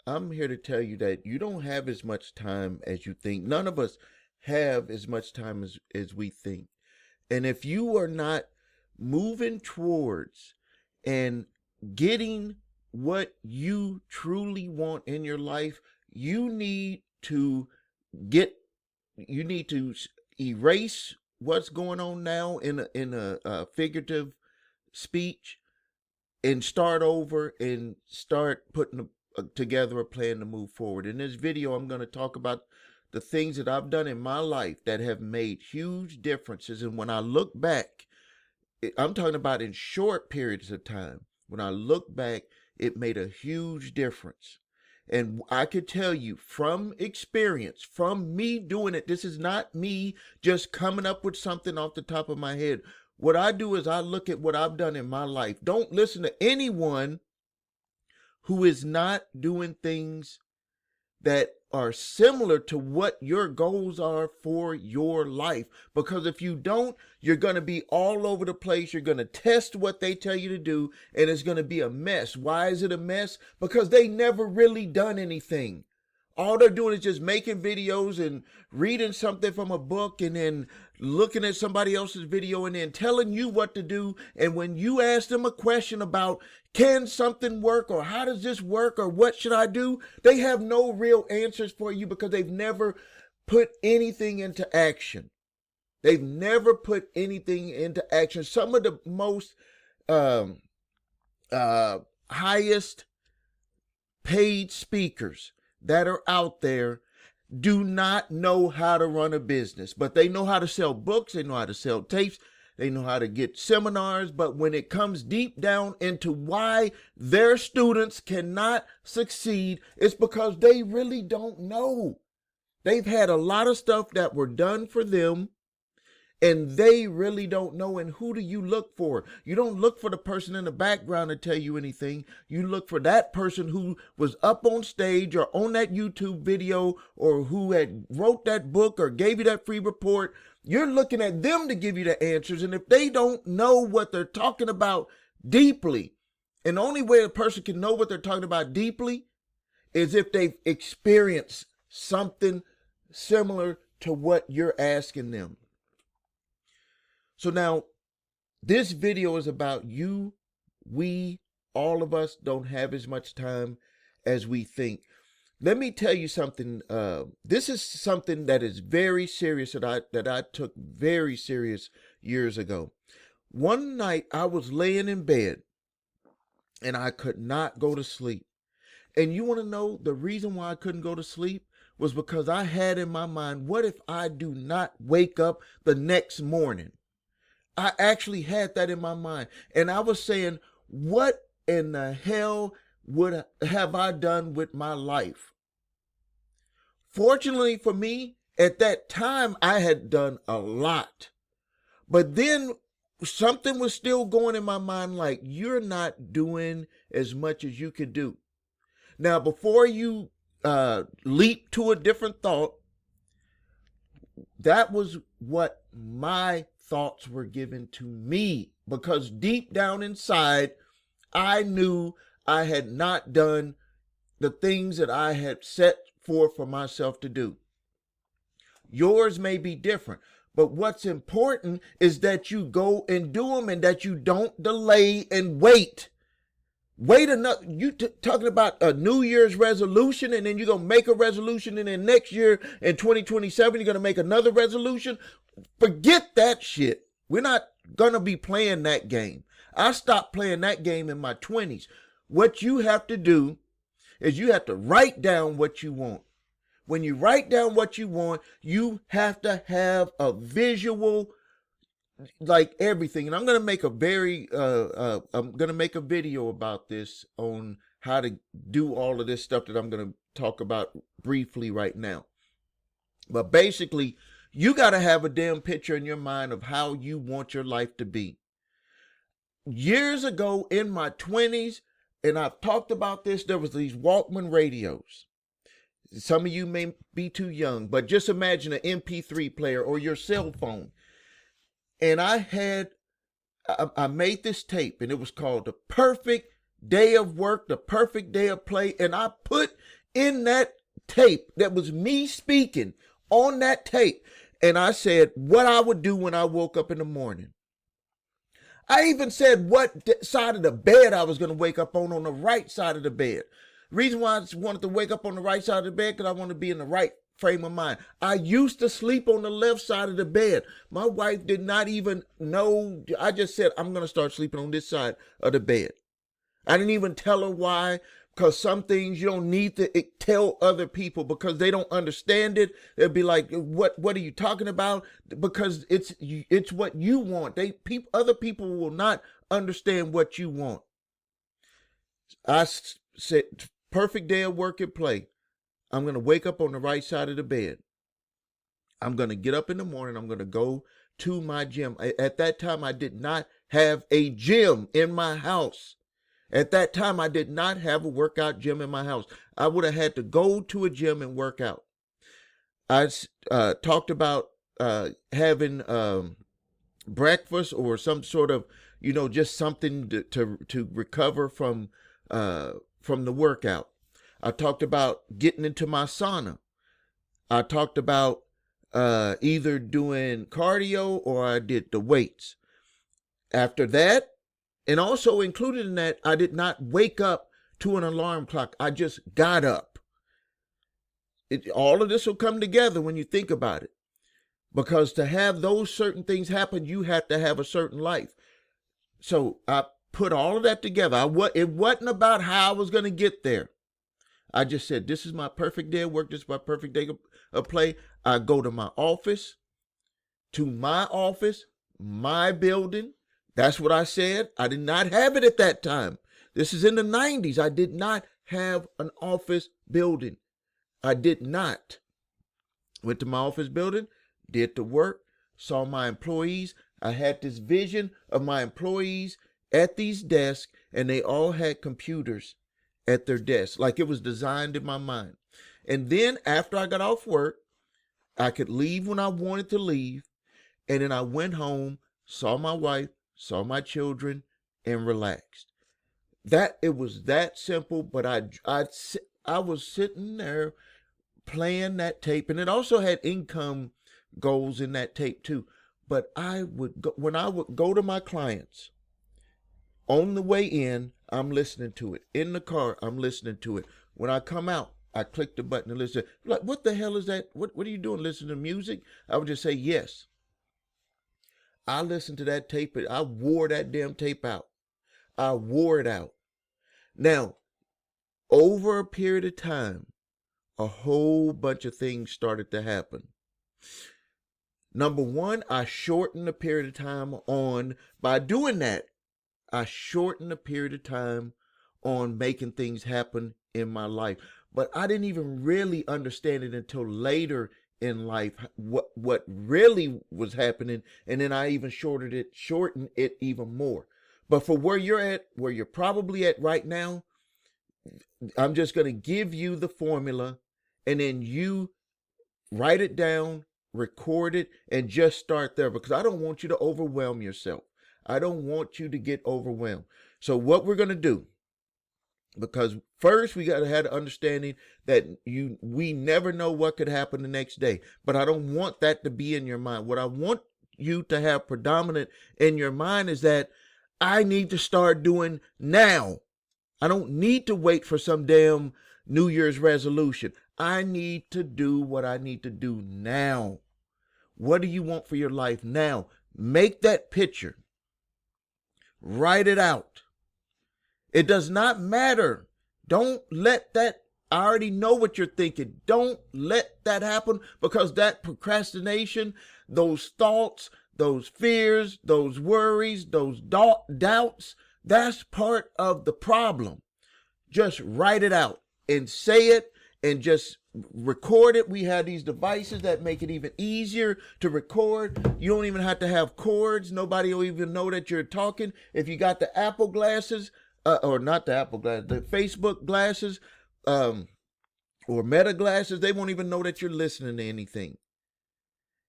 I'm here to tell you that you don't have as much time as you think. None of us have as much time as we think. And if you are not moving towards and getting what you truly want in your life, you need to get you need to erase what's going on now in a figurative speech and start over and start putting together a plan to move forward. In this video, I'm going to talk about the things that I've done in my life that have made huge differences. And when I look back, I'm talking about in short periods of time. When I look back, it made a huge difference. And I could tell you from experience, from me doing it, this is not me just coming up with something off the top of my head. What I do is I look at what I've done in my life. Don't listen to anyone who is not doing things that are similar to what your goals are for your life. Because if you don't, you're going to be all over the place. You're going to test what they tell you to do, and it's going to be a mess. Why is it a mess? Because they never really done anything. All they're doing is just making videos and reading something from a book and then looking at somebody else's video and then telling you what to do. And when you ask them a question about can something work or how does this work or what should I do, they have no real answers for you because they've never put anything into action. They've never put anything into action. Some of the most highest paid speakers that are out there do not know how to run a business, but they know how to sell books, they know how to sell tapes, they know how to get seminars. But when it comes deep down into why their students cannot succeed, it's because they really don't know. They've had a lot of stuff that were done for them, and they really don't know. And who do you look for? You don't look for the person in the background to tell you anything. You look for that person who was up on stage or on that YouTube video or who had wrote that book or gave you that free report. You're looking at them to give you the answers. And if they don't know what they're talking about deeply, and the only way a person can know what they're talking about deeply is if they've experienced something similar to what you're asking them. So now, this video is about you. All of us don't have as much time as we think. Let me tell you something. This is something that is very serious that I took very serious years ago. One night I was laying in bed and I could not go to sleep. And you want to know the reason why I couldn't go to sleep? Was because I had in my mind, what if I do not wake up the next morning? I actually had that in my mind. And I was saying, what in the hell have I done with my life? Fortunately for me, at that time, I had done a lot. But then something was still going in my mind like, you're not doing as much as you could do. Now, before you leap to a different thought, that was what my thoughts were given to me, because deep down inside, I knew I had not done the things that I had set forth for myself to do. Yours may be different, but what's important is that you go and do them and that you don't delay and wait. Wait enough. You talking about a New Year's resolution, and then you're going to make a resolution, and then next year in 2027, you're going to make another resolution. Forget that shit. We're not going to be playing that game. I stopped playing that game in my 20s. What you have to do is you have to write down what you want. When you write down what you want, you have to have a visual, like everything. And I'm going to make a video about this on how to do all of this stuff that I'm going to talk about briefly right now. But basically, you got to have a damn picture in your mind of how you want your life to be. Years ago in my 20s, and I've talked about this, there was these Walkman radios. Some of you may be too young, but just imagine an MP3 player or your cell phone. And I made this tape, and it was called The Perfect Day of Work, The Perfect Day of Play. And I put in that tape. That was me speaking on that tape. And I said what I would do when I woke up in the morning. I even said what side of the bed I was going to wake up on the right side of the bed. The reason why I wanted to wake up on the right side of the bed, because I want to be in the right frame of mind. I used to sleep on the left side of the bed. My wife did not even know. I just said, I'm going to start sleeping on this side of the bed. I didn't even tell her why, because some things you don't need to tell other people because they don't understand it. They'll be like, what are you talking about? Because it's what you want. Other people will not understand what you want. I said, perfect day of work and play. I'm going to wake up on the right side of the bed. I'm going to get up in the morning. I'm going to go to my gym. At that time, I did not have a gym in my house. At that time, I did not have a workout gym in my house. I would have had to go to a gym and work out. I talked about having breakfast or some sort of, just something to recover from the workout. I talked about getting into my sauna. I talked about either doing cardio or I did the weights. After that, and also included in that, I did not wake up to an alarm clock. I just got up. All of this will come together when you think about it. Because to have those certain things happen, you have to have a certain life. So I put all of that together. It wasn't about how I was going to get there. I just said, this is my perfect day of work. This is my perfect day of play. I go to my office, my building. That's what I said. I did not have it at that time. This is in the 90s. I did not have an office building. I did not. Went to my office building, did the work, saw my employees. I had this vision of my employees at these desks, and they all had computers at their desks, like it was designed in my mind. And then after I got off work, I could leave when I wanted to leave. And then I went home, saw my wife, saw my children, and relaxed. It was that simple, but I was sitting there playing that tape, and it also had income goals in that tape too. But when I would go to my clients, on the way in, I'm listening to it. In the car, I'm listening to it. When I come out, I click the button and listen. Like, what the hell is that? What are you doing? Listening to music? I would just say yes. I listened to that tape. I wore that damn tape out. I wore it out. Now, over a period of time, a whole bunch of things started to happen. Number one, I shortened the period of time by doing that. I shortened the period of time on making things happen in my life. But I didn't even really understand it until later in life, what really was happening. And then I even shortened it even more. But for where you're probably at right now, I'm just going to give you the formula, and then you write it down, record it, and just start there, because I don't want you to overwhelm yourself. I don't want you to get overwhelmed. So what we're going to do, because first we got to have the understanding that we never know what could happen the next day. But I don't want that to be in your mind. What I want you to have predominant in your mind is that I need to start doing now. I don't need to wait for some damn New Year's resolution. I need to do what I need to do now. What do you want for your life now? Make that picture. Write it out. It does not matter. Don't let that, I already know what you're thinking. Don't let that happen, because that procrastination, those thoughts, those fears, those worries, those doubts, that's part of the problem. Just write it out and say it and just record it. We have these devices that make it even easier to record. You don't even have to have cords. Nobody will even know that you're talking. If you got the Apple glasses, or not the Apple glasses, the Facebook glasses, or Meta glasses, they won't even know that you're listening to anything.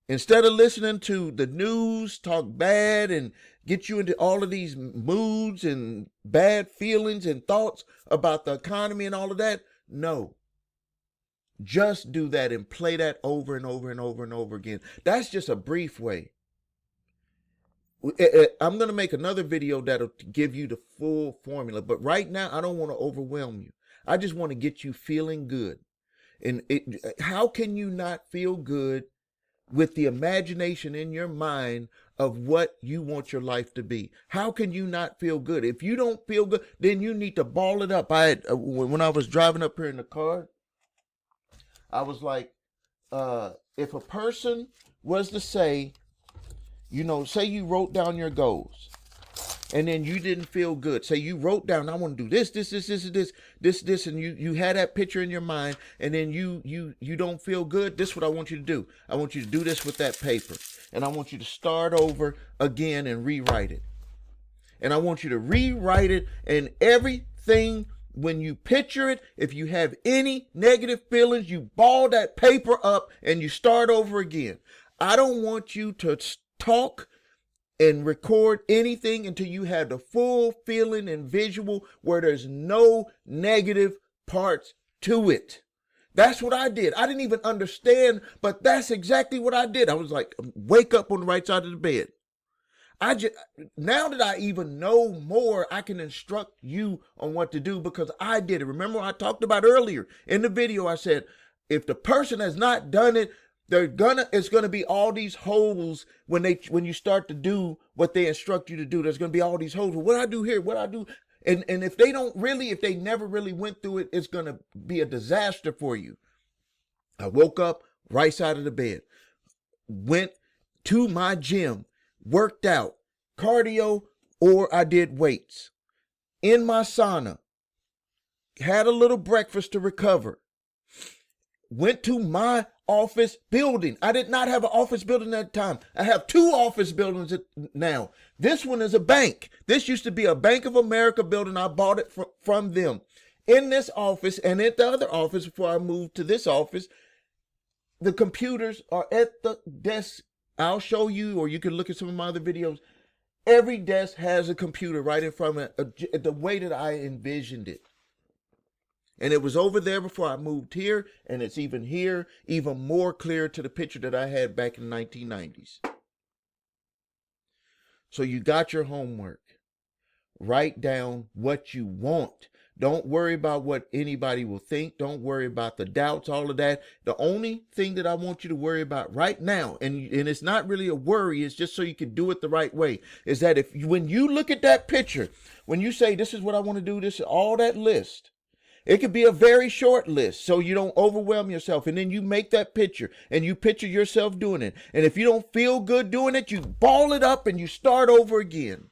Instead of listening to the news, talk bad and get you into all of these moods and bad feelings and thoughts about the economy and all of that, no. Just do that and play that over and over and over and over again. That's just a brief way. I'm going to make another video that'll give you the full formula. But right now, I don't want to overwhelm you. I just want to get you feeling good. And how can you not feel good with the imagination in your mind of what you want your life to be? How can you not feel good? If you don't feel good, then you need to ball it up. When I was driving up here in the car, I was like, if a person was to say, say you wrote down your goals and then you didn't feel good. Say you wrote down, I want to do this, and you had that picture in your mind, and then you don't feel good. This is what I want you to do. I want you to do this with that paper, and I want you to start over again and rewrite it. And I want you to rewrite it, and everything, when you picture it, if you have any negative feelings, you ball that paper up and you start over again. I don't want you to talk and record anything until you have the full feeling and visual where there's no negative parts to it. That's what I did. I didn't even understand, but that's exactly what I did. I was like, wake up on the right side of the bed. Now that I even know more, I can instruct you on what to do because I did it. Remember I talked about earlier in the video, I said, if the person has not done it, it's gonna be all these holes when you start to do what they instruct you to do. There's gonna be all these holes. Well, what I do here, what I do, and if they never really went through it, it's gonna be a disaster for you. I woke up right side of the bed, went to my gym, worked out, cardio, or I did weights. In my sauna, had a little breakfast to recover. Went to my office building. I did not have an office building at the time. I have 2 office buildings now. This one is a bank. This used to be a Bank of America building. I bought it from them. In this office and at the other office before I moved to this office, the computers are at the desk. I'll show you, or you can look at some of my other videos. Every desk has a computer right in front of it, the way that I envisioned it. And it was over there before I moved here, and it's even here, even more clear to the picture that I had back in the 1990s. So you got your homework. Write down what you want. Don't worry about what anybody will think. Don't worry about the doubts, all of that. The only thing that I want you to worry about right now, and it's not really a worry, it's just so you can do it the right way, is that when you look at that picture, when you say, this is what I want to do, this is all that list, it could be a very short list so you don't overwhelm yourself. And then you make that picture and you picture yourself doing it. And if you don't feel good doing it, you ball it up and you start over again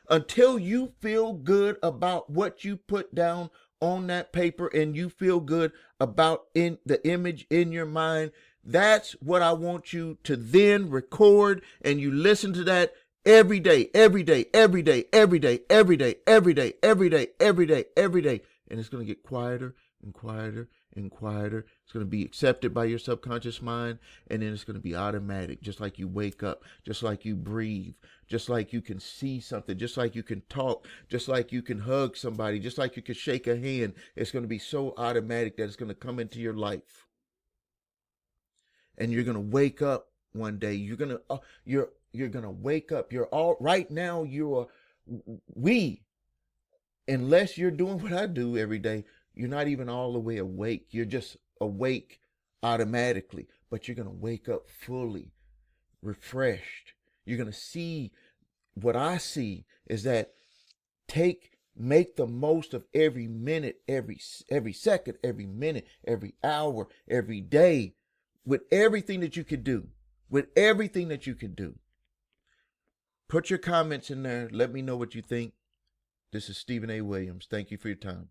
until you feel good about what you put down on that paper and you feel good about in the image in your mind. That's what I want you to then record, and you listen to that every day, every day, every day, every day, every day, every day, every day, every day, every day. And it's going to get quieter and quieter and quieter. It's going to be accepted by your subconscious mind, and then it's going to be automatic, just like you wake up, just like you breathe, just like you can see something, just like you can talk, just like you can hug somebody, just like you can shake a hand. It's going to be so automatic that it's going to come into your life. And you're going to wake up one day. You're going to wake up. Right now, unless you're doing what I do every day, you're not even all the way awake. You're just awake automatically, but you're going to wake up fully refreshed. You're going to see what I see is that make the most of every minute, every second, every minute, every hour, every day, with everything that you could do, Put your comments in there. Let me know what you think. This is Stephen A. Williams. Thank you for your time.